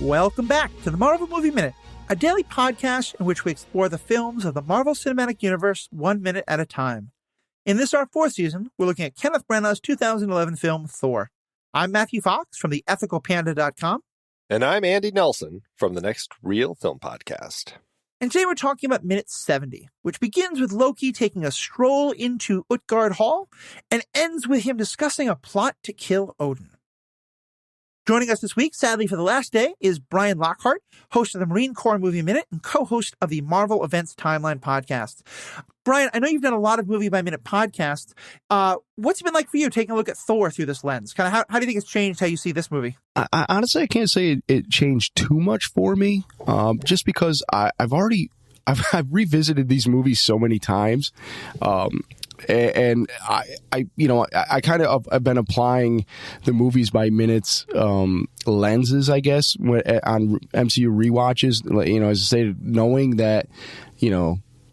Welcome back to the Marvel Movie Minute, a daily podcast in which we explore the films of the Marvel Cinematic Universe 1 minute at a time. In this, our fourth season, we're looking at Kenneth Branagh's 2011 film, Thor. I'm Matthew Fox from theethicalpanda.com. And I'm Andy Nelson from the Next Real Film Podcast. And today we're talking about minute 70, which begins with Loki taking a stroll into Utgardhall and ends with him discussing a plot to kill Odin. Joining us this week, sadly for the last day, is Bryon Lockhart, host of the Marine Corps Movie Minute and co-host of the Marvel Events Timeline podcast. Bryon, I know you've done a lot of Movie by Minute podcasts. What's it been like for you taking a look at Thor through this lens? Kind of how do you think it's changed how you see this movie? I honestly, I can't say it changed too much for me, just because I've revisited these movies so many times. And I kind of have been applying the Movies by Minutes lenses, I guess, on MCU rewatches. As I say, knowing that,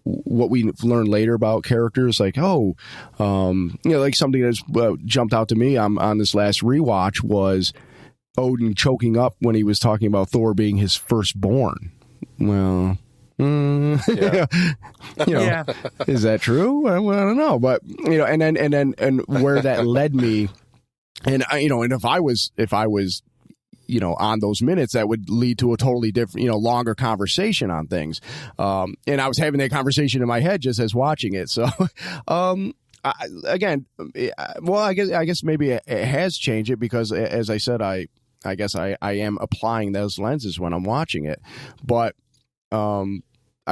what we learn later about characters, like like something that's jumped out to me on this last rewatch was Odin choking up when he was talking about Thor being his firstborn. Well. Yeah. Is that true? Well, I don't know, but and where that led me, and if I was on those minutes, that would lead to a totally different, longer conversation on things. And I was having that conversation in my head just as watching it. So, I guess maybe it has changed it because, as I said, I guess I am applying those lenses when I'm watching it, but.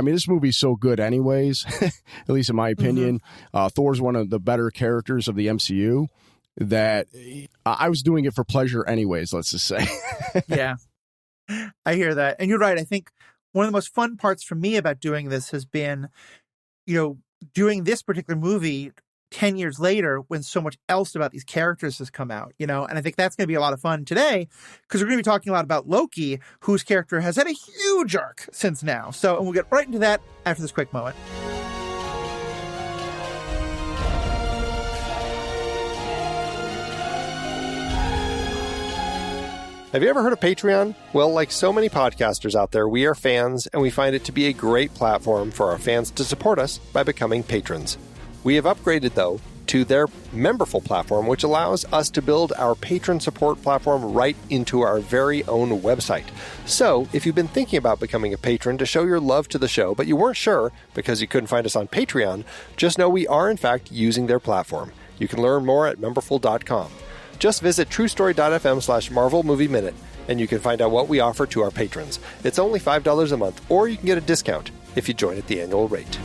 This movie's so good anyways, at least in my opinion. Mm-hmm. Thor's one of the better characters of the MCU that I was doing it for pleasure anyways, let's just say. Yeah, I hear that. And you're right. I think one of the most fun parts for me about doing this has been, doing this particular movie 10 years later when so much else about these characters has come out, and I think that's going to be a lot of fun today because we're going to be talking a lot about Loki, whose character has had a huge arc since now. And we'll get right into that after this quick moment. Have you ever heard of Patreon? Well, like so many podcasters out there, we are fans, and we find it to be a great platform for our fans to support us by becoming patrons. We have upgraded, though, to their Memberful platform, which allows us to build our patron support platform right into our very own website. So, if you've been thinking about becoming a patron to show your love to the show, but you weren't sure because you couldn't find us on Patreon, just know we are, in fact, using their platform. You can learn more at memberful.com. Just visit truestory.fm/Marvel Movie Minute, and you can find out what we offer to our patrons. It's only $5 a month, or you can get a discount if you join at the annual rate.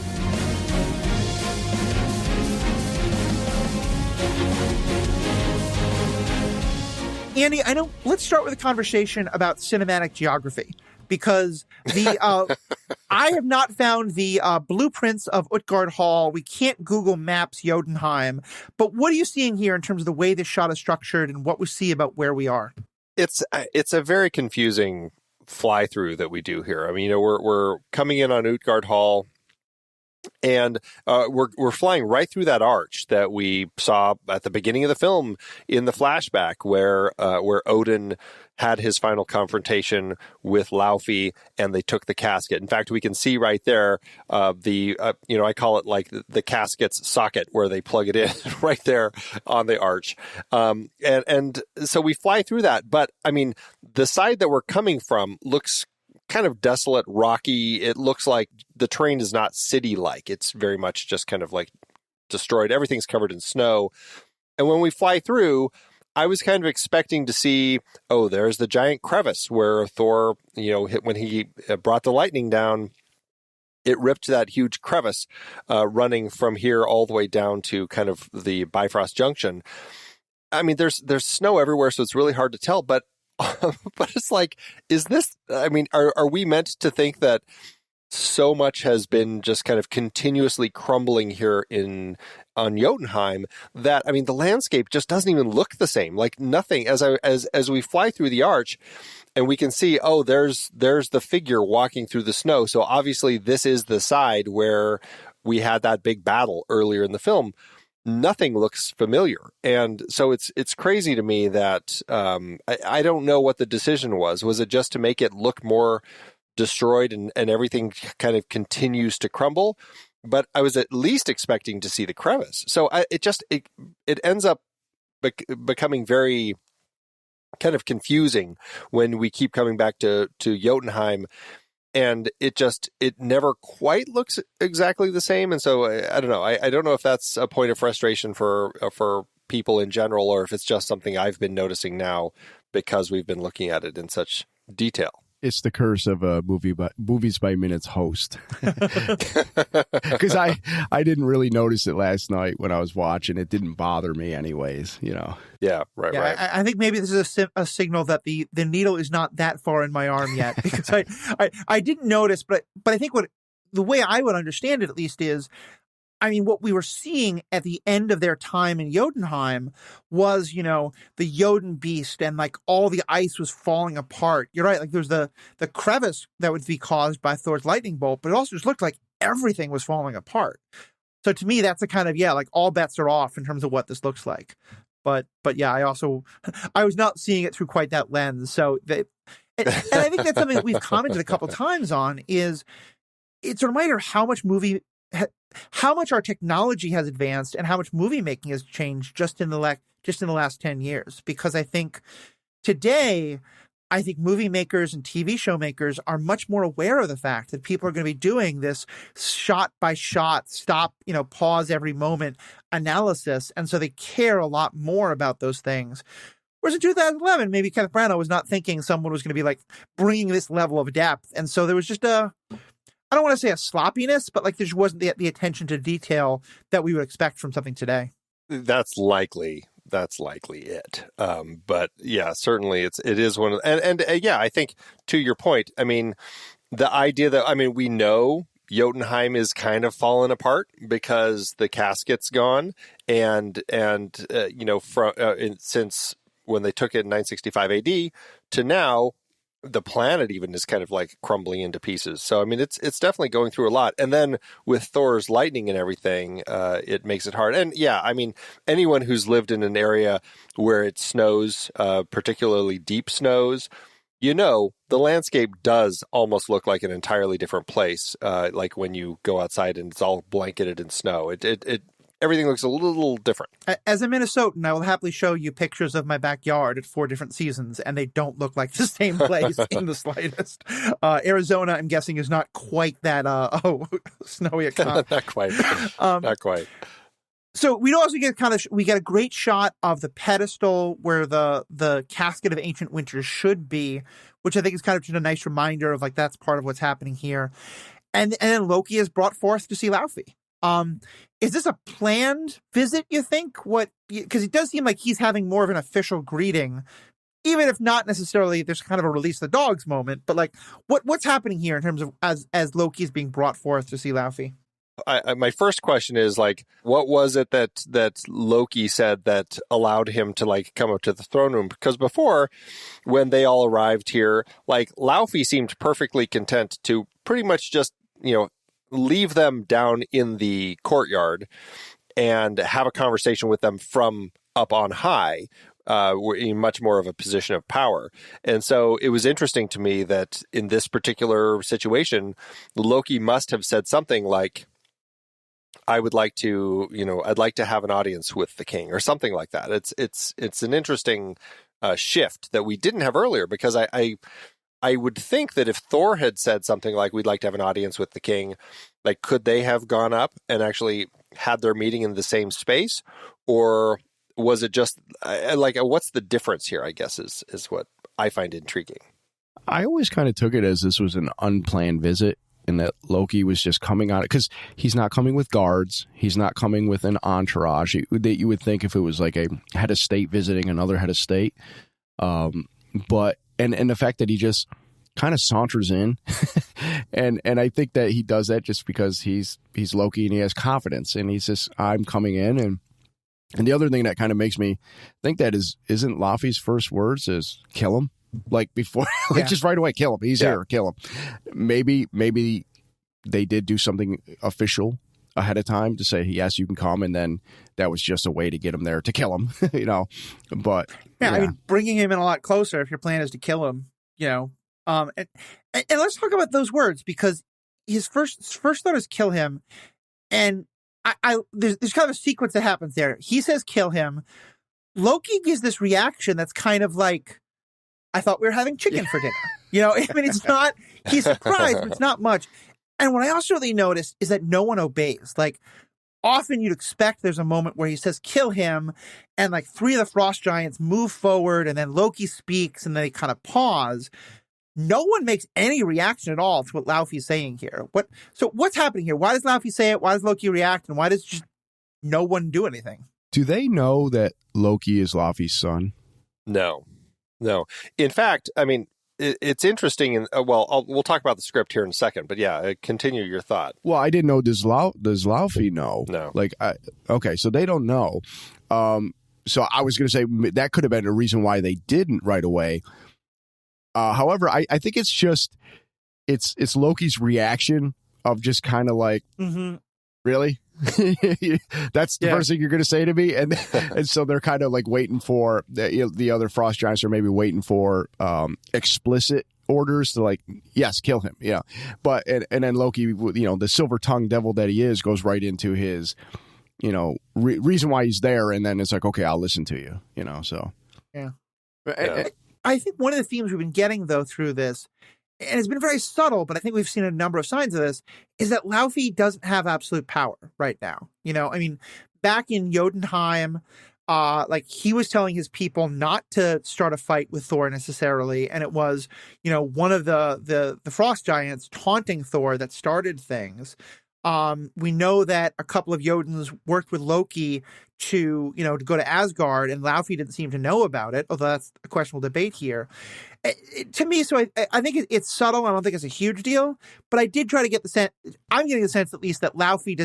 Andy, let's start with a conversation about cinematic geography, because I have not found the blueprints of Utgardhall. We can't Google Maps Jotunheim. But what are you seeing here in terms of the way this shot is structured and what we see about where we are? It's a very confusing fly through that we do here. We're coming in on Utgardhall. And we're flying right through that arch that we saw at the beginning of the film in the flashback, where Odin had his final confrontation with Laufey, and they took the casket. In fact, we can see right there I call it like the casket's socket where they plug it in right there on the arch. And so we fly through that, but the side that we're coming from looks kind of desolate, rocky. It looks like the terrain is not city-like. It's very much just kind of like destroyed. Everything's covered in snow. And when we fly through, I was kind of expecting to see, there's the giant crevasse where Thor, hit when he brought the lightning down. It ripped that huge crevasse running from here all the way down to kind of the Bifrost Junction. There's snow everywhere, so it's really hard to tell, but it's like, is this, are we meant to think that so much has been just kind of continuously crumbling here on Jotunheim that, the landscape just doesn't even look the same, like nothing as we fly through the arch and we can see, there's the figure walking through the snow. So obviously this is the side where we had that big battle earlier in the film. nothing looks familiar. And so it's crazy to me that I don't know what the decision was. Was it just to make it look more destroyed and everything kind of continues to crumble? But I was at least expecting to see the crevice. So it ends up becoming very kind of confusing when we keep coming back to Jotunheim. And it never quite looks exactly the same. And so I don't know. I don't know if that's a point of frustration for people in general, or if it's just something I've been noticing now because we've been looking at it in such detail. It's the curse of a Movies by Minutes host. Because I didn't really notice it last night when I was watching. It didn't bother me anyways, you know. Yeah, right. I think maybe this is a signal that the needle is not that far in my arm yet, because I didn't notice, but I think the way I would understand it at least is, I mean, what we were seeing at the end of their time in Jotunheim was, you know, the Jotun beast, and like all the ice was falling apart. You're right. Like there's the crevice that would be caused by Thor's lightning bolt, but it also just looked like everything was falling apart. So to me, that's a kind of, like all bets are off in terms of what this looks like. But yeah, I was not seeing it through quite that lens. So and I think that's something that we've commented a couple times on, is it's a reminder how much our technology has advanced and how much movie making has changed just in the last 10 years. Because I think today, movie makers and TV show makers are much more aware of the fact that people are going to be doing this shot by shot, stop, pause every moment analysis. And so they care a lot more about those things. Whereas in 2011, maybe Kenneth Branagh was not thinking someone was going to be like bringing this level of depth. And so there was just I don't want to say a sloppiness, but like there just wasn't the attention to detail that we would expect from something today. That's likely it. But yeah, certainly it is one of, and yeah, I think to your point, I mean, the idea that, we know Jotunheim is kind of fallen apart because the casket's gone, and since when they took it in 965 AD to now, the planet even is kind of like crumbling into pieces. So, I mean, it's definitely going through a lot. And then with Thor's lightning and everything, it makes it hard. And yeah, I mean, anyone who's lived in an area where it snows, particularly deep snows, the landscape does almost look like an entirely different place. Like when you go outside and it's all blanketed in snow, everything looks a little different. As a Minnesotan, I will happily show you pictures of my backyard at 4 different seasons, and they don't look like the same place in the slightest. Arizona, I'm guessing, is not quite that snowy. Not quite. Not quite. So we also get a great shot of the pedestal where the casket of ancient winters should be, which I think is kind of just a nice reminder of like that's part of what's happening here. And then Loki is brought forth to see Laufey. Is this a planned visit, you think? Because it does seem like he's having more of an official greeting, even if not necessarily there's kind of a release the dogs moment. But like, what's happening here in terms of as Loki is being brought forth to see Laufey? My first question is like, what was it that Loki said that allowed him to like come up to the throne room? Because before, when they all arrived here, like Laufey seemed perfectly content to pretty much just, leave them down in the courtyard and have a conversation with them from up on high, in much more of a position of power. And so it was interesting to me that in this particular situation, Loki must have said something like, I'd like to have an audience with the king, or something like that. It's an interesting shift that we didn't have earlier, because I would think that if Thor had said something like, we'd like to have an audience with the king, like, could they have gone up and actually had their meeting in the same space? Or was it just like, what's the difference here, I guess, is what I find intriguing. I always kind of took it as this was an unplanned visit, and that Loki was just coming on it, because he's not coming with guards. He's not coming with an entourage that you would think if it was like a head of state visiting another head of state. But the fact that he just kind of saunters in and I think that he does that just because he's Loki and he has confidence, and he's just, I'm coming in. And the other thing that kind of makes me think that isn't Laufey's first words is kill him, like before, just right away, kill him. He's here, kill him. Maybe they did do something official ahead of time to say, yes, you can come. And then that was just a way to get him there to kill him, but I mean, bringing him in a lot closer if your plan is to kill him, and let's talk about those words, because his first thought is kill him. And there's kind of a sequence that happens there. He says, kill him. Loki gives this reaction that's kind of like, I thought we were having chicken for dinner. I mean, it's not, he's surprised, but it's not much. And what I also really noticed is that no one obeys. Like, often you'd expect there's a moment where he says, kill him, and like 3 of the frost giants move forward, and then Loki speaks, and then they kind of pause. No one makes any reaction at all to what Laufey's saying here. So what's happening here? Why does Laufey say it? Why does Loki react? And why does just no one do anything? Do they know that Loki is Laufey's son? No. In fact, I mean, it's interesting. And we'll talk about the script here in a second. But yeah, continue your thought. Well, I didn't know. Does Laufey know? No. Okay, so they don't know. So I was going to say that could have been a reason why they didn't right away. However, I think it's just it's Loki's reaction of just kind of like, really? That's the first thing you're going to say to me? And so they're kind of like waiting for the other frost giants are maybe waiting for explicit orders to like, yes, kill him. Yeah. But and then Loki, the silver-tongued devil that he is, goes right into his, reason why he's there. And then it's like, okay, I'll listen to you, so. Yeah. I think one of the themes we've been getting, though, through this, and it's been very subtle, but I think we've seen a number of signs of this, is that Laufey doesn't have absolute power right now. I mean, back in Jotunheim, he was telling his people not to start a fight with Thor necessarily, and it was, one of the frost giants taunting Thor that started things. We know that a couple of Jotuns worked with Loki to go to Asgard, and Laufey didn't seem to know about it, although that's a questionable debate here. To me, so I think it's subtle. I don't think it's a huge deal, but I did try to get the sense, I'm getting the sense at least that Laufey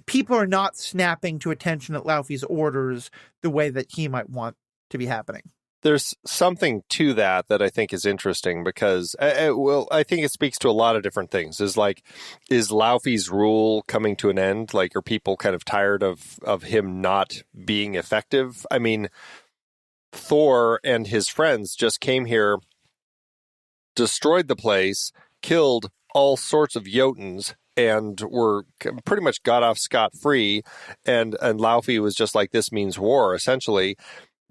people are not snapping to attention at Laufey's orders the way that he might want to be happening. There's something to that I think is interesting because, I think it speaks to a lot of different things. Is Laufey's rule coming to an end? Like, are people kind of tired of him not being effective? I mean, Thor and his friends just came here, destroyed the place, killed all sorts of Jotuns, and were pretty much got off scot-free. And Laufey was just like, this means war, essentially.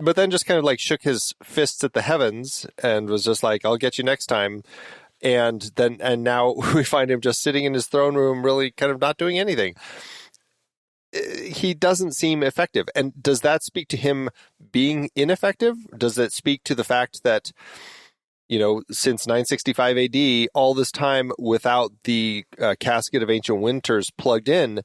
But then just kind of like shook his fists at the heavens and was just like, I'll get you next time. And now we find him just sitting in his throne room, really kind of not doing anything. He doesn't seem effective. And does that speak to him being ineffective? Does it speak to the fact that, since 965 AD, all this time without the casket of ancient winters plugged in,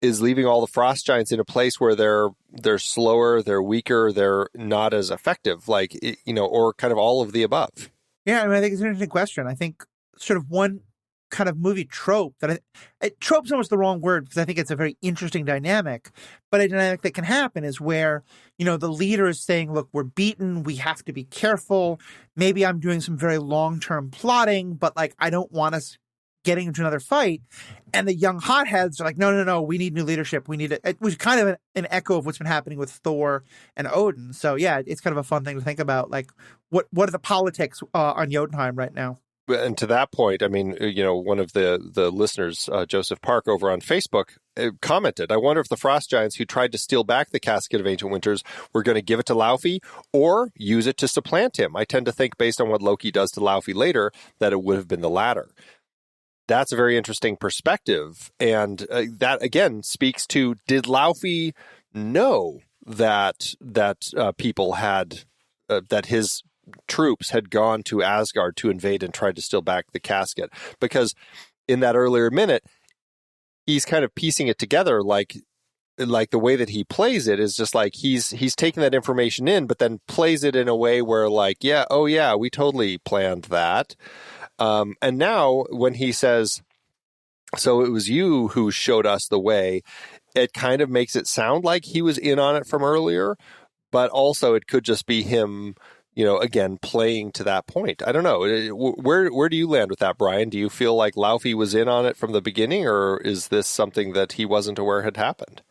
is leaving all the frost giants in a place where they're slower, they're weaker, they're not as effective, or kind of all of the above? Yeah, I mean, I think it's an interesting question. I think sort of one kind of movie trope trope's almost the wrong word because I think it's a very interesting dynamic, but a dynamic that can happen is where, the leader is saying, look, we're beaten, we have to be careful. Maybe I'm doing some very long-term plotting, but I don't want us getting into another fight. And the young hotheads are like, no, we need new leadership. We need it was kind of an echo of what's been happening with Thor and Odin. So yeah, it's kind of a fun thing to think about. Like, what are the politics on Jotunheim right now? And to that point, I mean, one of the listeners, Joseph Park over on Facebook, commented, I wonder if the frost giants who tried to steal back the casket of ancient winters were going to give it to Laufey or use it to supplant him. I tend to think, based on what Loki does to Laufey later, that it would have been the latter. That's a very interesting perspective. And that, again, speaks to, did Laufey know that people had, that his troops had gone to Asgard to invade and tried to steal back the casket? Because in that earlier minute, he's kind of piecing it together like the way that he plays it is just like he's taking that information in, but then plays it in a way where we totally planned that. And now when he says, so it was you who showed us the way, it kind of makes it sound like he was in on it from earlier, but also it could just be him again, playing to that point. I don't know. Where do you land with that, Bryon? Do you feel like Laufey was in on it from the beginning, or is this something that he wasn't aware had happened?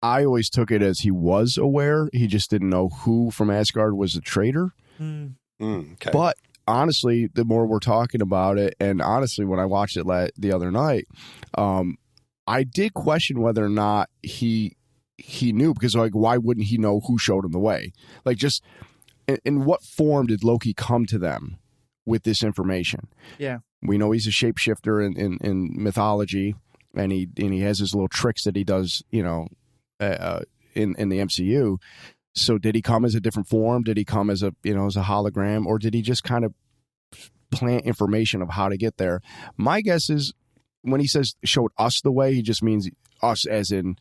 I always took it as he was aware. He just didn't know who from Asgard was a traitor. Okay. But honestly, the more we're talking about it, and honestly, when I watched it the other night, I did question whether or not he knew, because like, why wouldn't he know who showed him the way? Like, just in what form did Loki come to them with this information? Yeah, we know he's a shapeshifter in mythology, and he has his little tricks that he does, in the MCU. So did he come as a different form? Did he come as a hologram, or did he just kind of plant information of how to get there? My guess is when he says showed us the way, he just means us as in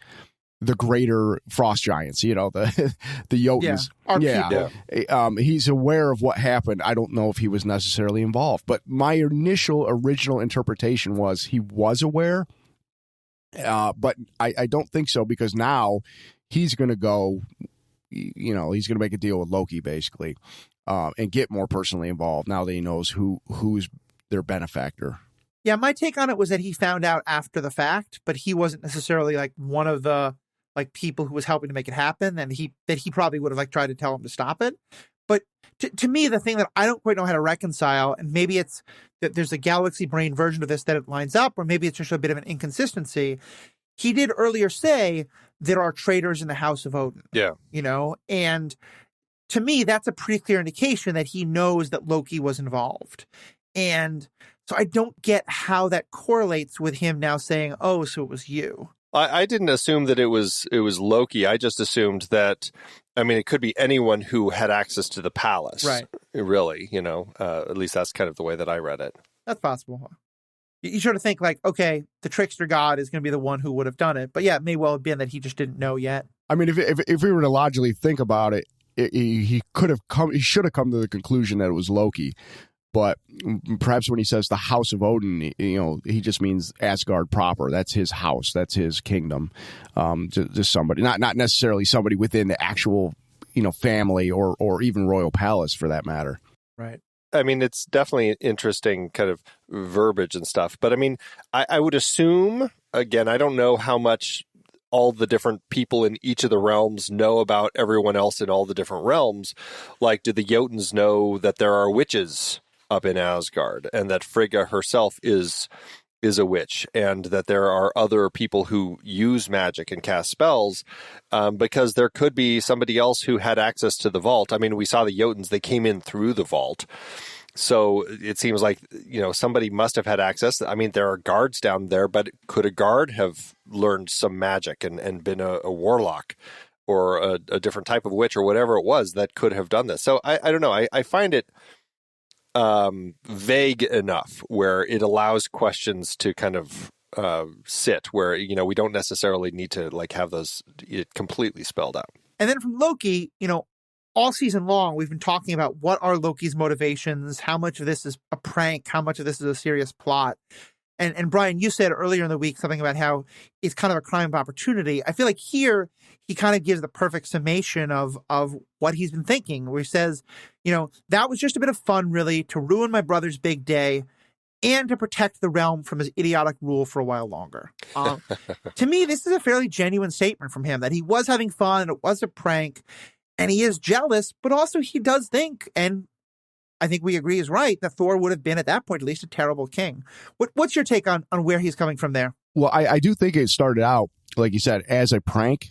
the greater frost giants, the Jotuns. Yeah. He's aware of what happened. I don't know if he was necessarily involved, but my original interpretation was he was aware. But I don't think so, because now he's going to go, he's going to make a deal with Loki basically, and get more personally involved now that he knows who's their benefactor. Yeah, my take on it was that he found out after the fact, but he wasn't necessarily like one of the people who was helping to make it happen, and he probably would have tried to tell him to stop it. But to me, the thing that I don't quite know how to reconcile, and maybe it's that there's a galaxy brain version of this that it lines up, or maybe it's just a bit of an inconsistency. He did earlier say there are traitors in the House of Odin. Yeah. And to me, that's a pretty clear indication that he knows that Loki was involved. And so I don't get how that correlates with him now saying, oh, so it was you. I didn't assume that it was Loki. I just assumed that, it could be anyone who had access to the palace. Right. Really, at least that's kind of the way that I read it. That's possible. You sort of think okay, the trickster god is going to be the one who would have done it. But yeah, it may well have been that he just didn't know yet. If we were to logically think about it, he should have come to the conclusion that it was Loki. But perhaps when he says the House of Odin, he just means Asgard proper. That's his house. That's his kingdom. Just somebody, not necessarily somebody within the actual, family or even royal palace for that matter. Right. It's definitely interesting kind of verbiage and stuff. But I would assume, again, I don't know how much all the different people in each of the realms know about everyone else in all the different realms. Like, do the Jotuns know that there are witches up in Asgard, and that Frigga herself is a witch, and that there are other people who use magic and cast spells, because there could be somebody else who had access to the vault. We saw the Jotuns, they came in through the vault. So it seems like, somebody must have had access. There are guards down there, but could a guard have learned some magic and been a warlock or a different type of witch or whatever it was that could have done this? So I don't know. I find it vague enough where it allows questions to kind of sit where, we don't necessarily need to have those completely spelled out. And then from Loki, all season long, we've been talking about what are Loki's motivations, how much of this is a prank, how much of this is a serious plot. And Bryon, you said earlier in the week something about how it's kind of a crime of opportunity. I feel like here he kind of gives the perfect summation of what he's been thinking, where he says, that was just a bit of fun, really, to ruin my brother's big day and to protect the realm from his idiotic rule for a while longer. To me, this is a fairly genuine statement from him that he was having fun, it was a prank, and he is jealous, but also he does think, and I think we agree is right, that Thor would have been at that point at least a terrible king. What's your take on where he's coming from there? Well, I do think it started out, like you said, as a prank,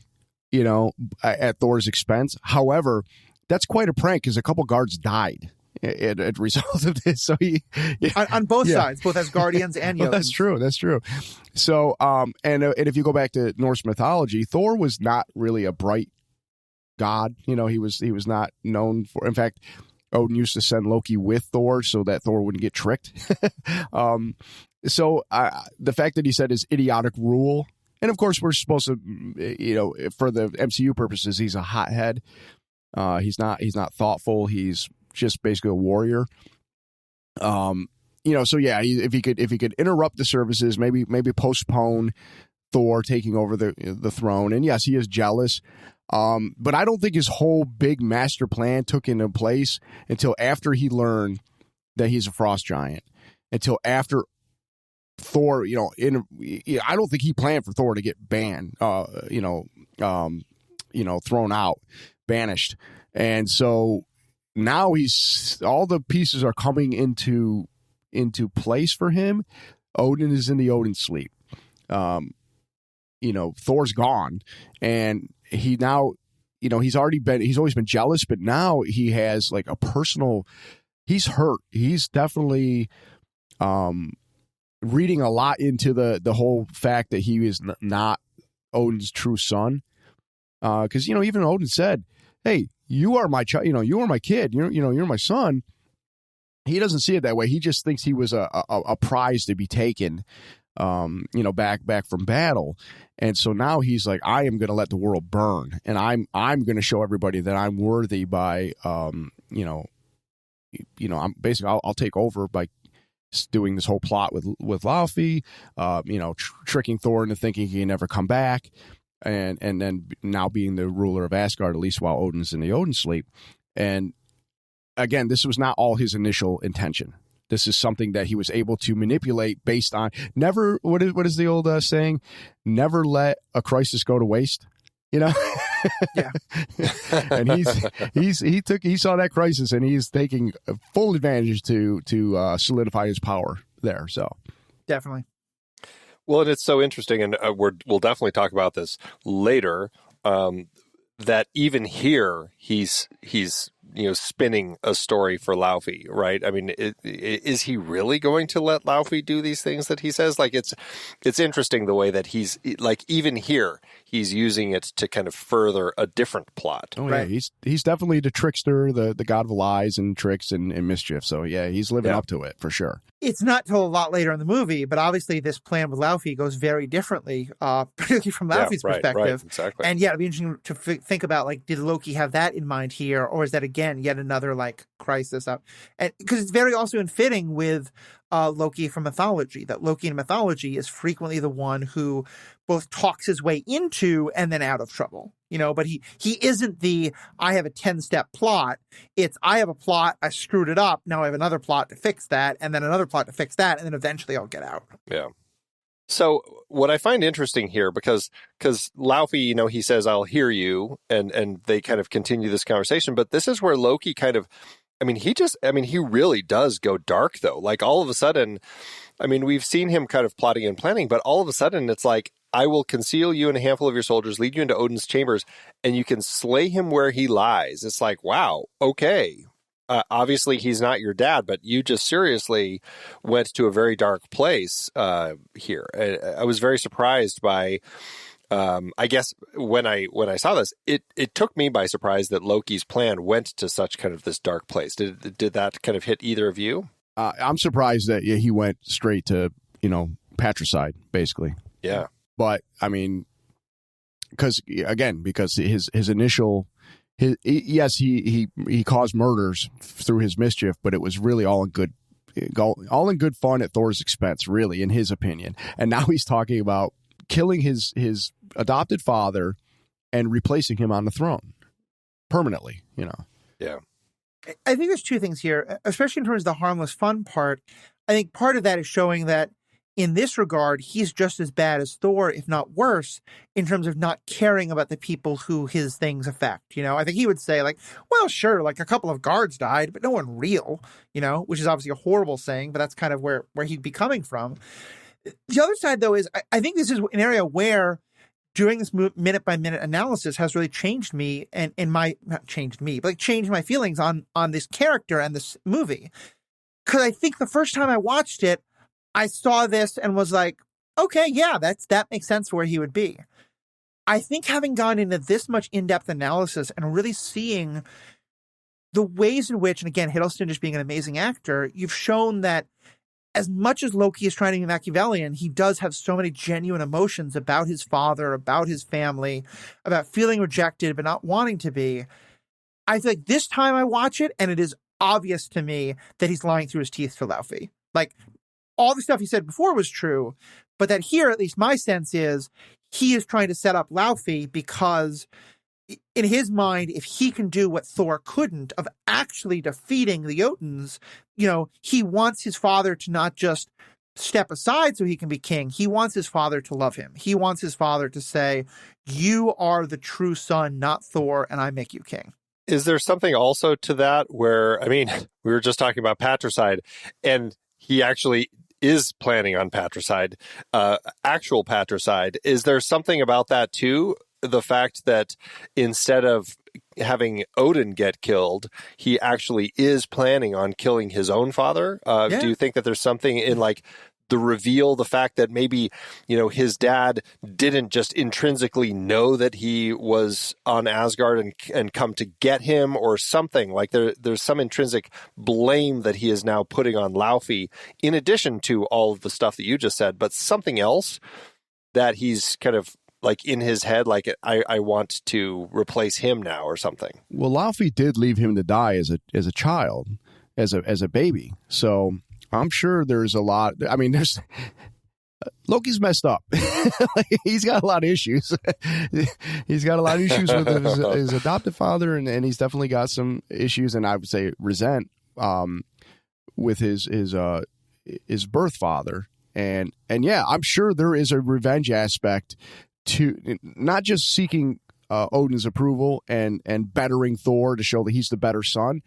at Thor's expense. However, that's quite a prank because a couple guards died as a result of this. So on both sides, both as Guardians and Jotuns. Well, that's true. So, and if you go back to Norse mythology, Thor was not really a bright god. He was not known for. In fact, Odin used to send Loki with Thor so that Thor wouldn't get tricked. So the fact that he said his idiotic rule, and of course we're supposed to, for the MCU purposes, he's a hothead. He's not thoughtful. He's just basically a warrior. So yeah, if he could interrupt the services, maybe postpone Thor taking over the throne. And yes, he is jealous. But I don't think his whole big master plan took into place until after he learned that he's a frost giant, until after Thor, I don't think he planned for Thor to get banned, thrown out, banished. And so now all the pieces are coming into place for him. Odin is in the Odin sleep. Thor's gone, and he now, he's always been jealous, but now he has like a personal, he's hurt. He's definitely reading a lot into the whole fact that he is not Odin's true son. Because, even Odin said, hey, you are my child, you are my kid, you're my son. He doesn't see it that way. He just thinks he was a prize to be taken, back from battle. And so now he's like, I am going to let the world burn, and I'm going to show everybody that I'm worthy by, I'm basically, I'll take over by doing this whole plot with Laufey, tricking Thor into thinking he can never come back. And then now being the ruler of Asgard, at least while Odin's in the Odin sleep. And again, this was not all his initial intention. This is something that he was able to manipulate based on never. What is the old saying? Never let a crisis go to waste. Yeah. And he saw that crisis, and he's taking full advantage to solidify his power there. So definitely. Well, and it's so interesting, and we'll definitely talk about this later. That even here he's spinning a story for Laufey, right? I mean, is he really going to let Laufey do these things that he says? Like, it's interesting the way that he's like, even here he's using it to kind of further a different plot. Oh, right? Yeah, he's definitely the trickster, the god of lies and tricks and mischief. So yeah, he's living up to it for sure. It's not till a lot later in the movie, but obviously this plan with Laufey goes very differently, particularly from Laufey's perspective. Right, exactly. And yeah, it'd be interesting to think about, like, did Loki have that in mind here, or is that again yet another like crisis up? And because it's very also in fitting with Loki from mythology, that Loki in mythology is frequently the one who both talks his way into and then out of trouble. But he isn't I have a 10-step plot. It's I have a plot, I screwed it up, now I have another plot to fix that, and then another plot to fix that, and then eventually I'll get out. Yeah. So what I find interesting here, because Laufey, he says, I'll hear you, and they kind of continue this conversation, but this is where Loki kind of, he really does go dark, though. Like, all of a sudden, we've seen him kind of plotting and planning, but all of a sudden it's like, I will conceal you and a handful of your soldiers, lead you into Odin's chambers, and you can slay him where he lies. It's like, wow, okay. Obviously, he's not your dad, but you just seriously went to a very dark place here. I was very surprised by, I guess, when I saw this, it took me by surprise that Loki's plan went to such kind of this dark place. Did that kind of hit either of you? I'm surprised that he went straight to, patricide, basically. Yeah. But because his initial, yes, he caused murders through his mischief, but it was really all in good fun at Thor's expense, really, in his opinion. And now he's talking about killing his adopted father and replacing him on the throne permanently. Yeah. I think there's two things here, especially in terms of the harmless fun part. I think part of that is showing that in this regard, he's just as bad as Thor, if not worse, in terms of not caring about the people who his things affect. I think he would say, like, well, sure, like a couple of guards died, but no one real, which is obviously a horrible saying, but that's kind of where he'd be coming from. The other side, though, is I think this is an area where doing this minute by minute analysis has really changed me changed my feelings on this character and this movie. Because I think the first time I watched it, I saw this and was like, okay, yeah, that makes sense where he would be. I think having gone into this much in-depth analysis and really seeing the ways in which, and again, Hiddleston just being an amazing actor, you've shown that as much as Loki is trying to be Machiavellian, he does have so many genuine emotions about his father, about his family, about feeling rejected but not wanting to be. I feel like this time I watch it, and it is obvious to me that he's lying through his teeth to Laufey. Like, all the stuff he said before was true, but that here, at least my sense is, he is trying to set up Laufey because in his mind, if he can do what Thor couldn't of actually defeating the Jotuns, he wants his father to not just step aside so he can be king. He wants his father to love him. He wants his father to say, you are the true son, not Thor, and I make you king. Is there something also to that where, we were just talking about patricide, and he actually is planning on patricide, actual patricide. Is there something about that too? The fact that instead of having Odin get killed, he actually is planning on killing his own father. Do you think that there's something in the reveal, the fact that maybe, his dad didn't just intrinsically know that he was on Asgard and come to get him, or something like there's some intrinsic blame that he is now putting on Laufey, in addition to all of the stuff that you just said, but something else that he's kind of in his head, I want to replace him now or something. Well, Laufey did leave him to die as a child, as a baby. So I'm sure there's a lot. There's Loki's messed up. He's got a lot of issues. He's got a lot of issues with his adoptive father, and he's definitely got some issues, and I would say resent with his birth father. And yeah, I'm sure there is a revenge aspect to not just seeking Odin's approval and bettering Thor to show that he's the better son,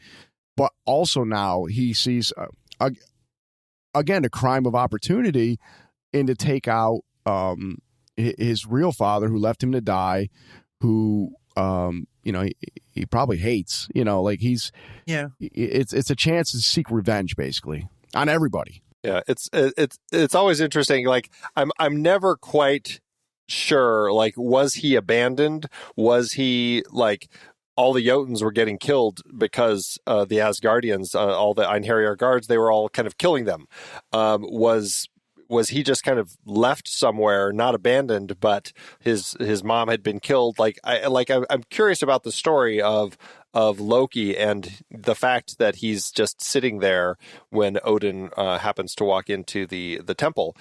but also now he sees again a crime of opportunity to take out his real father, who left him to die, who he probably hates. It's a chance to seek revenge basically on everybody. Yeah, it's always interesting. I'm never quite sure. Was he abandoned? Was he all the Jotuns were getting killed because the Asgardians, all the Einherjar guards, they were all kind of killing them. Was he just kind of left somewhere, not abandoned, but his mom had been killed? I'm curious about the story of Loki and the fact that he's just sitting there when Odin happens to walk into the temple.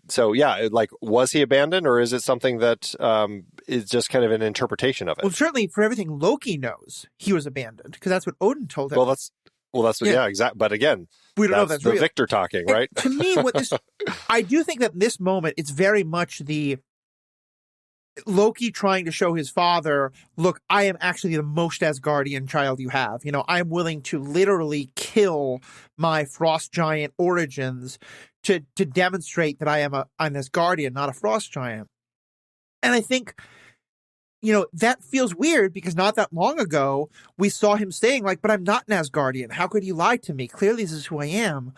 So yeah, was he abandoned, or is it something that is just kind of an interpretation of it? Well, certainly for everything Loki knows, he was abandoned, because that's what Odin told him. Well, that's exactly. But again, we don't know if that's the real. victor talking, right? To me, I do think that in this moment, it's very much the Loki trying to show his father, look, I am actually the most Asgardian child you have. I'm willing to literally kill my frost giant origins to demonstrate that I am an Asgardian, not a frost giant. And I think, that feels weird, because not that long ago, we saw him saying but I'm not an Asgardian. How could you lie to me? Clearly this is who I am.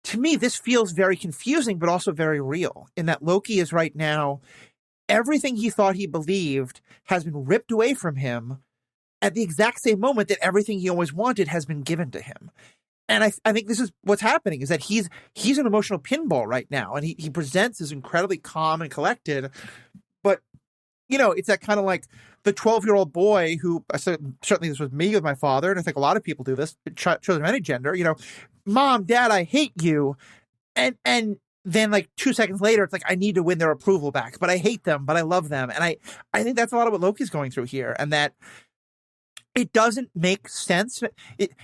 To me, this feels very confusing, but also very real, in that Loki is right now, everything he thought he believed has been ripped away from him at the exact same moment that everything he always wanted has been given to him. And I think this is what's happening, is that he's an emotional pinball right now, and he presents as incredibly calm and collected, but it's that kind of the 12-year-old boy who, certainly this was me with my father, and I think a lot of people do this, children of any gender, Mom, Dad, I hate you, and then 2 seconds later, it's I need to win their approval back, but I hate them, but I love them. And I think that's a lot of what Loki's going through here, and that it doesn't make sense.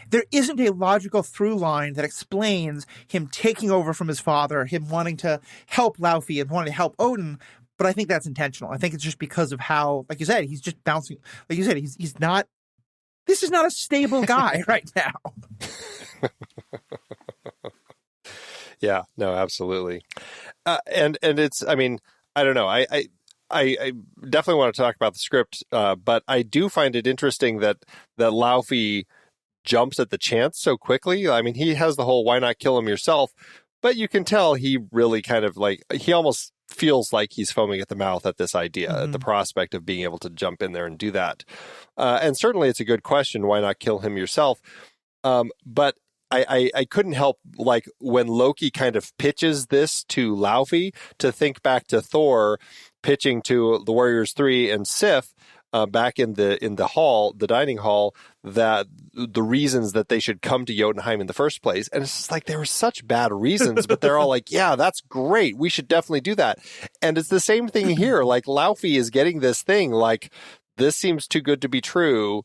There isn't a logical through line that explains him taking over from his father, him wanting to help Laufey and wanting to help Odin, but I think that's intentional. I think it's just because of how, like you said, he's just bouncing. Like you said, he's not, this is not a stable guy right now. Yeah, no, absolutely. And it's, I don't know. I definitely want to talk about the script, but I do find it interesting that Laufey jumps at the chance so quickly. He has the whole "why not kill him yourself," but you can tell he really kind of he almost feels like he's foaming at the mouth at this idea, at the prospect of being able to jump in there and do that. And certainly it's a good question, why not kill him yourself? But I couldn't help, when Loki kind of pitches this to Laufey, to think back to Thor pitching to the Warriors 3 and Sif, back in the hall, the dining hall, that the reasons that they should come to Jotunheim in the first place. And it's just like, there were such bad reasons, but they're all like, yeah, that's great. We should definitely do that. And it's the same thing here. Like, Laufey is getting this thing like, this seems too good to be true.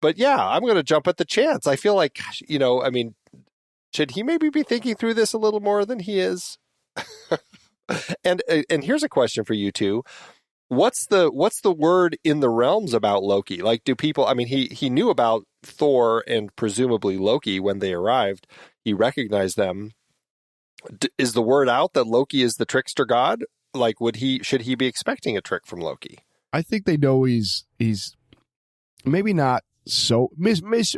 But yeah, I'm going to jump at the chance. I feel like, I mean, should he maybe be thinking through this a little more than he is? And here's a question for you two. What's the word in the realms about Loki? Like, do people, I mean, he knew about Thor and presumably Loki when they arrived. He recognized them. Is the word out that Loki is the trickster god? Like, should he be expecting a trick from Loki? I think they know he's maybe not so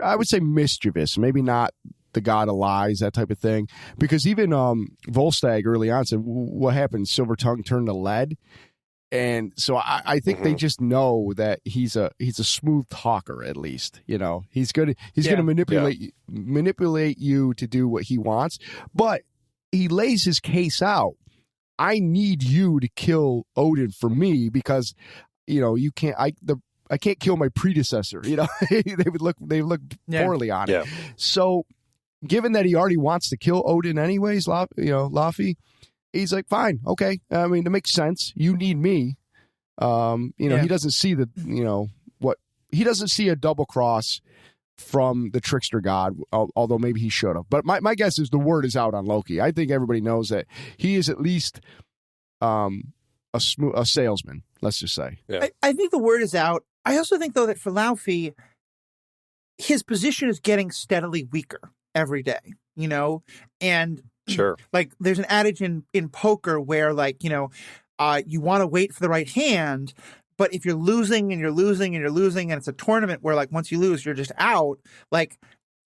I would say mischievous, maybe not the god of lies, that type of thing. Because even Volstagg early on said, what happened? Silver tongue turned to lead. And so I think they just know that he's a smooth talker, at least. He's going to manipulate you to do what he wants. But he lays his case out. I need you to kill Odin for me because you can't. I can't kill my predecessor. They would look poorly on it. So, given that he already wants to kill Odin anyways, Laufey, he's like, fine, okay. I mean, it makes sense. You need me. He doesn't see he doesn't see a double cross from the trickster god, although maybe he should have. But my guess is the word is out on Loki. I think everybody knows that he is at least a salesman, let's just say. Yeah. I think the word is out. I also think, though, that for Laufey, his position is getting steadily weaker every day, and sure, like there's an adage in poker where, like, you want to wait for the right hand, but if you're losing and you're losing and you're losing, and it's a tournament where, like, once you lose, you're just out, like,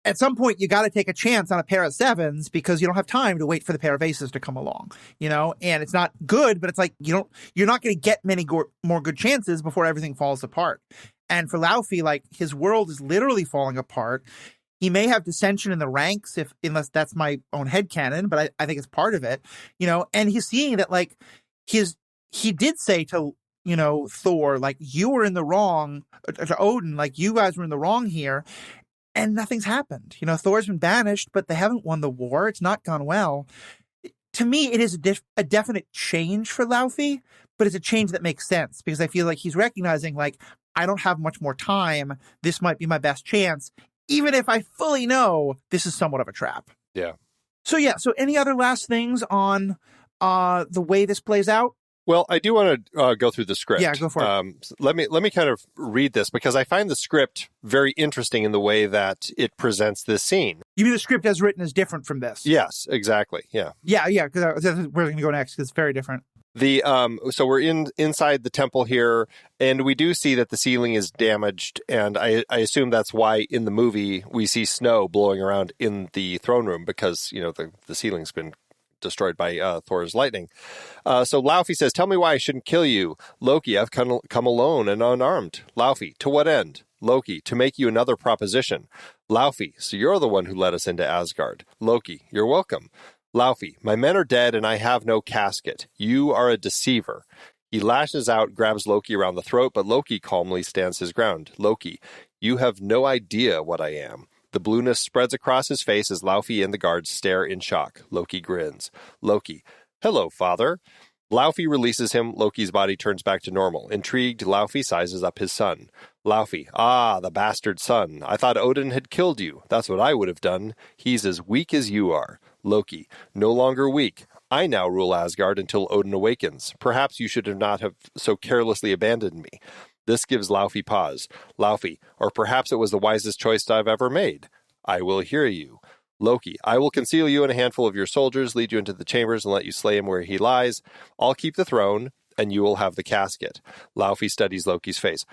at some point you got to take a chance on a pair of sevens because you don't have time to wait for the pair of aces to come along, and it's not good, but it's like, you're not going to get many more good chances before everything falls apart. And for Laufey, like, his world is literally falling apart. He may have dissension in the ranks, unless that's my own headcanon, but I think it's part of it, and he's seeing that, like, he did say to, Thor, like, you were in the wrong, to Odin, like, you guys were in the wrong here, and nothing's happened. Thor's been banished, but they haven't won the war. It's not gone well. To me, it is a definite change for Laufey, but it's a change that makes sense because I feel like he's recognizing, like, I don't have much more time. This might be my best chance, even if I fully know this is somewhat of a trap. Yeah. So any other last things on the way this plays out? Well, I do want to go through the script. Yeah, go for it. Let me kind of read this because I find the script very interesting in the way that it presents this scene. You mean the script as written is different from this? Yes, exactly. Yeah. Yeah, because we're going to go next because it's very different. So we're inside the temple here, and we do see that the ceiling is damaged, and I assume that's why in the movie we see snow blowing around in the throne room because the ceiling's been destroyed by Thor's lightning. So Laufey says, "Tell me why I shouldn't kill you, Loki. I've come alone and unarmed." Laufey, "To what end?" Loki, "To make you another proposition." Laufey, "So you're the one who led us into Asgard." Loki, "You're welcome." Laufey, "My men are dead and I have no casket. You are a deceiver." He lashes out, grabs Loki around the throat, but Loki calmly stands his ground. Loki, "You have no idea what I am." The blueness spreads across his face as Laufey and the guards stare in shock. Loki grins. Loki, "Hello, father." Laufey releases him. Loki's body turns back to normal. Intrigued, Laufey sizes up his son. Laufey, "Ah, the bastard son. I thought Odin had killed you. That's what I would have done. He's as weak as you are." Loki, "No longer weak. I now rule Asgard until Odin awakens. Perhaps you should not have so carelessly abandoned me." This gives Laufey pause. Laufey, "Or perhaps it was the wisest choice I've ever made." "I will hear you." Loki, "I will conceal you and a handful of your soldiers, lead you into the chambers, and let you slay him where he lies. I'll keep the throne, and you will have the casket." Laufey studies Loki's face.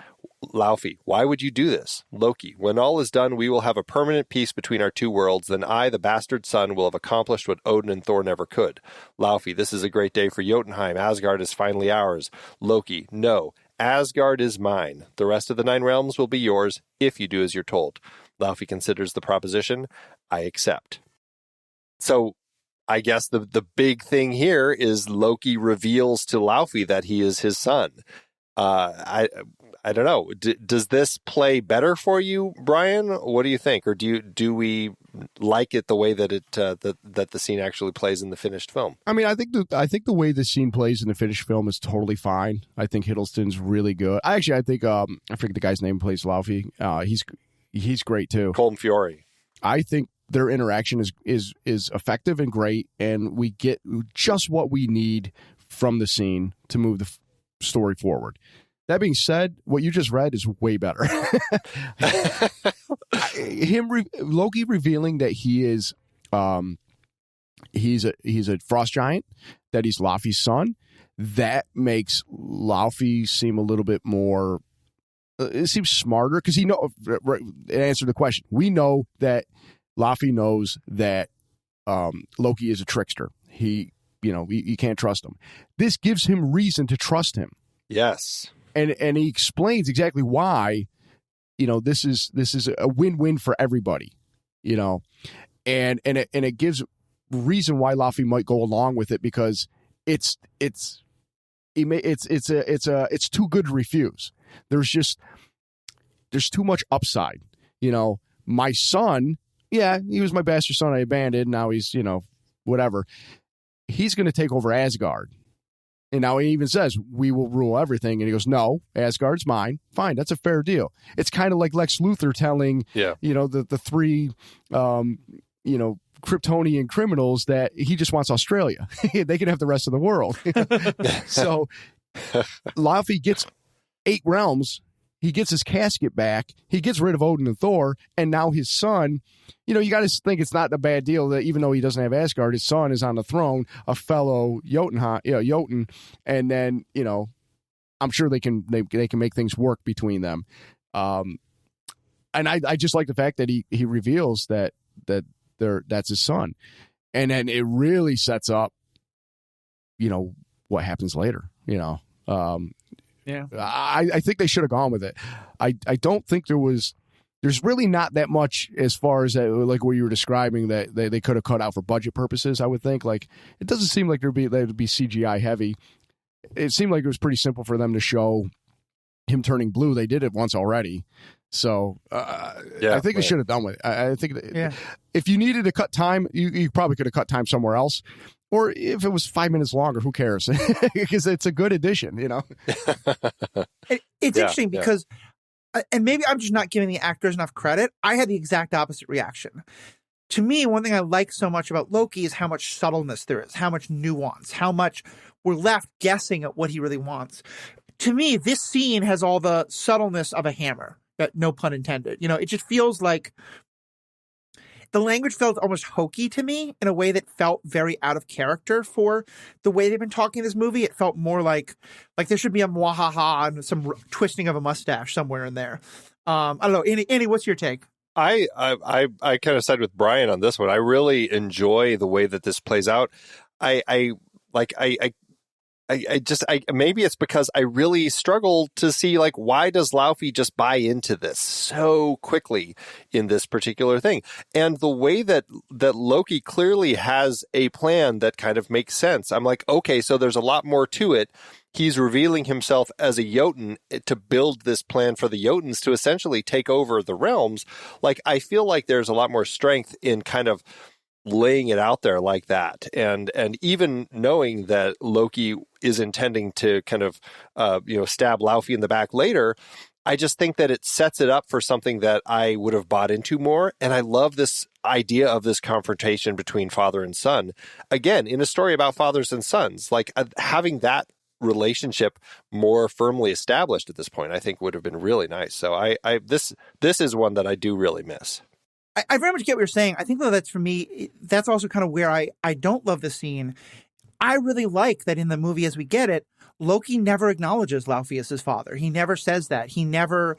Laufey, "Why would you do this?" Loki, "When all is done, we will have a permanent peace between our two worlds. Then I, the bastard son, will have accomplished what Odin and Thor never could." Laufey, "This is a great day for Jotunheim. Asgard is finally ours." Loki, "No. Asgard is mine. The rest of the 9 realms will be yours if you do as you're told." Laufey considers the proposition. "I accept." So I guess the big thing here is Loki reveals to Laufey that he is his son. I don't know. Does this play better for you, Bryon? What do you think, or do we like it the way that that the scene actually plays in the finished film? I mean, I think the way the scene plays in the finished film is totally fine. I think Hiddleston's really good. I think I forget the guy's name who plays Laufey. He's great too. Colm Fiore. I think their interaction is effective and great, and we get just what we need from the scene to move the story forward. That being said, what you just read is way better. Loki revealing that he is he's a frost giant, that he's Laufey's son, that makes Laufey seem a little bit more. It seems smarter because he know. Answer the question. We know that Laufey knows that Loki is a trickster. You can't trust him. This gives him reason to trust him. Yes. And he explains exactly why, this is a win-win for everybody, and it gives reason why Laufey might go along with it, because it's too good to refuse. There's too much upside. My son, he was my bastard son I abandoned. Now he's, whatever. He's going to take over Asgard. And now he even says, we will rule everything. And he goes, no, Asgard's mine. Fine, that's a fair deal. It's kind of like Lex Luthor telling, the three, Kryptonian criminals that he just wants Australia. They can have the rest of the world. So Laufey gets 8 realms. He gets his casket back. He gets rid of Odin and Thor. And now his son, you got to think it's not a bad deal that even though he doesn't have Asgard, his son is on the throne, a fellow Jotun. And then, I'm sure they can make things work between them. And I just like the fact that he reveals that that's his son. And then it really sets up, what happens later, Yeah, I think they should have gone with it. I don't think there's really not that much as far as like what you were describing that they could have cut out for budget purposes. I would think, like, it doesn't seem like they'd be CGI heavy. It seemed like it was pretty simple for them to show him turning blue. They did it once already. So I think they should have done with it. I think if you needed to cut time, you probably could have cut time somewhere else. Or if it was 5 minutes longer, who cares? Because it's a good addition, It's interesting because, and maybe I'm just not giving the actors enough credit, I had the exact opposite reaction. To me, one thing I like so much about Loki is how much subtleness there is, how much nuance, how much we're left guessing at what he really wants. To me, this scene has all the subtleness of a hammer, no pun intended. It just feels like the language felt almost hokey to me in a way that felt very out of character for the way they've been talking in this movie. It felt more like there should be a mwahaha and some twisting of a mustache somewhere in there. I don't know. Andy, what's your take? I kind of side with Bryon on this one. I really enjoy the way that this plays out. Maybe it's because I really struggle to see, like, why does Laufey just buy into this so quickly in this particular thing? And the way that Loki clearly has a plan that kind of makes sense. I'm like, okay, so there's a lot more to it. He's revealing himself as a Jotun to build this plan for the Jotuns to essentially take over the realms. Like, I feel like there's a lot more strength in kind of laying it out there like that, and even knowing that Loki is intending to kind of stab Laufey in the back later, I just think that it sets it up for something that I would have bought into more. And I love this idea of this confrontation between father and son, again, in a story about fathers and sons, like having that relationship more firmly established at this point, I think would have been really nice. So this is one that I do really miss. I very much get what you're saying. I think, though, that's for me, that's also kind of where I don't love the scene. I really like that in the movie as we get it, Loki never acknowledges Laufey as his father. He never says that. He never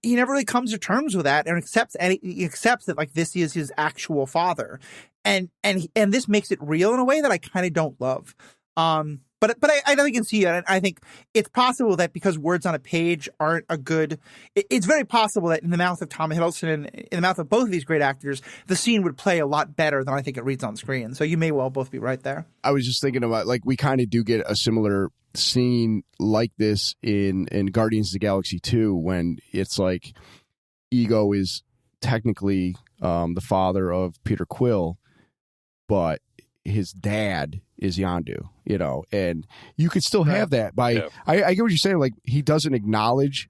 really comes to terms with that and accepts that, like, this is his actual father. And this makes it real in a way that I kind of don't love. But I don't think you can see it. I think it's possible that because words on a page aren't a good, it's very possible that in the mouth of Tom Hiddleston and in the mouth of both of these great actors, the scene would play a lot better than I think it reads on screen. So you may well both be right there. I was just thinking about, like, we kind of do get a similar scene like this in Guardians of the Galaxy 2, when it's like Ego is technically the father of Peter Quill, but his dad is Yondu, and you could still have that by, yeah. I get what you're saying. Like, he doesn't acknowledge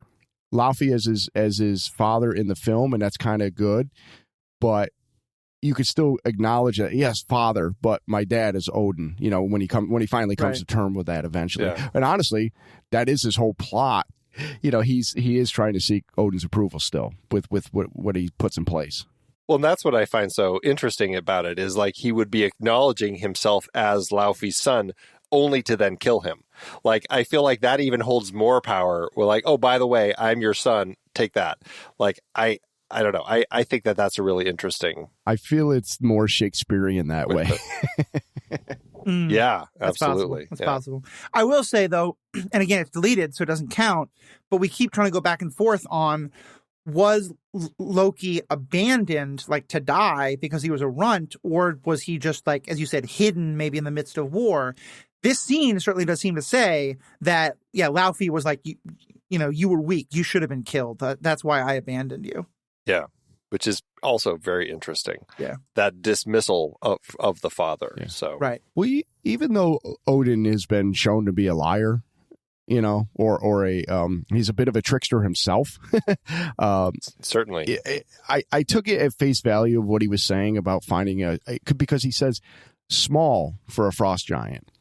Laufey as his father in the film, and that's kind of good, but you could still acknowledge that, yes, father, but my dad is Odin, when he finally comes to terms with that eventually. Yeah. And honestly, that is his whole plot. He is trying to seek Odin's approval still with what he puts in place. Well, and that's what I find so interesting about it, is like he would be acknowledging himself as Laufey's son only to then kill him. Like, I feel like that even holds more power. We're like, oh, by the way, I'm your son. Take that. Like, I don't know. I think that's a really interesting. I feel it's more Shakespearean that way. Yeah, absolutely. That's possible. I will say, though, and again, it's deleted, so it doesn't count, but we keep trying to go back and forth on, was Loki abandoned, like, to die because he was a runt, or was he just, like, as you said, hidden maybe in the midst of war? This scene certainly does seem to say that, yeah, Laufey was like, you were weak. You should have been killed. That's why I abandoned you. Yeah, which is also very interesting. Yeah. That dismissal of the father. Yeah. So right. Well, even though Odin has been shown to be a liar, or he's a bit of a trickster himself. Certainly. I took it at face value of what he was saying about finding because he says small for a frost giant.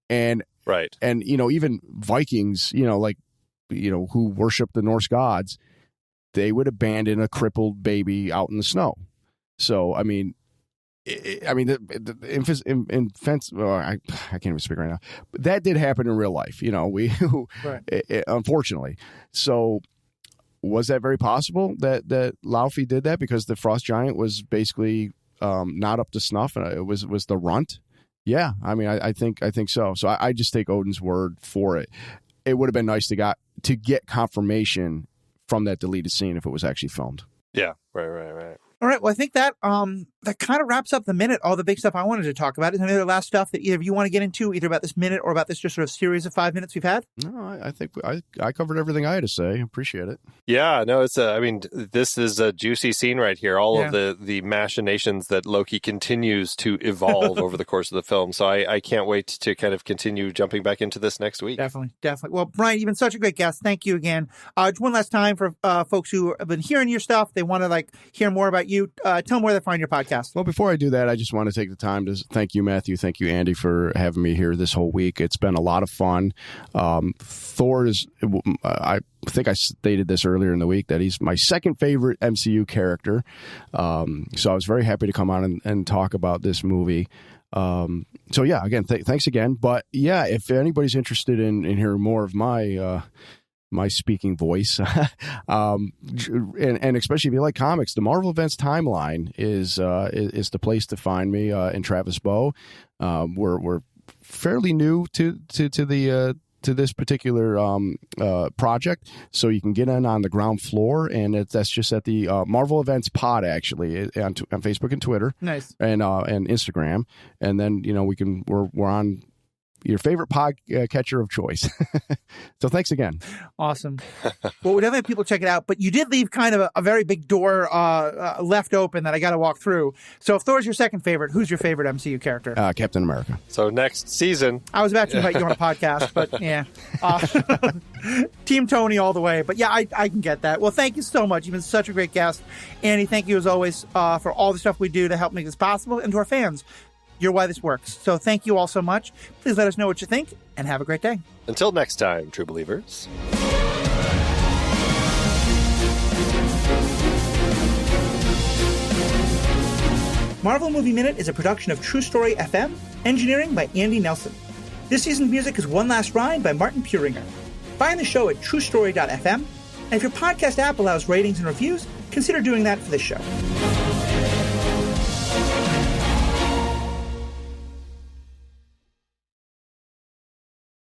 And right. And, even Vikings, who worship the Norse gods, they would abandon a crippled baby out in the snow. So, I mean, the infants. Well, I can't even speak right now. But that did happen in real life. Unfortunately. So, was that very possible that Laufey did that because the frost giant was basically not up to snuff, and it was the runt? Yeah, I mean, I think so. So I just take Odin's word for it. It would have been nice to get confirmation from that deleted scene if it was actually filmed. Yeah, right. All right. Well, I think that that kind of wraps up the minute, all the big stuff I wanted to talk about. Is there any other last stuff that either of you want to get into, either about this minute or about this just sort of series of 5 minutes we've had? No, I think I covered everything I had to say. Appreciate it. Yeah, no, this is a juicy scene right here. All of the machinations that Loki continues to evolve over the course of the film. So I can't wait to kind of continue jumping back into this next week. Definitely. Well, Bryon, you've been such a great guest. Thank you again. Just one last time for folks who have been hearing your stuff, they want to hear more about you. Tell them where they find your podcast. Well, before I do that, I just want to take the time to thank you, Matthew. Thank you, Andy, for having me here this whole week. It's been a lot of fun. Thor is, I think I stated this earlier in the week, that he's my second favorite MCU character. So I was very happy to come on and talk about this movie. So yeah, again, thanks again. But yeah, if anybody's interested in hearing more of my speaking voice, and especially if you like comics, the Marvel Events Timeline is the place to find me in Travis Bow. We're fairly new to this particular project, so you can get in on the ground floor, and that's just at the Marvel Events Pod, actually, on Facebook and Twitter. Nice. And Instagram, and then we're on your favorite podcatcher of choice. So thanks again. Awesome. Well, we'll definitely have people check it out, but you did leave kind of a very big door left open that I got to walk through. So if Thor's your second favorite, who's your favorite MCU character? Captain America. So next season. I was about to invite you on a podcast, but yeah. Team Tony all the way. But yeah, I can get that. Well, thank you so much. You've been such a great guest. Andy, thank you as always for all the stuff we do to help make this possible, and to our fans. You're why this works. So thank you all so much. Please let us know what you think, and have a great day. Until next time, true believers. Marvel Movie Minute is a production of True Story FM, engineering by Andy Nelson. This season's music is One Last Ride by Martin Puringer. Find the show at truestory.fm, and if your podcast app allows ratings and reviews, consider doing that for this show.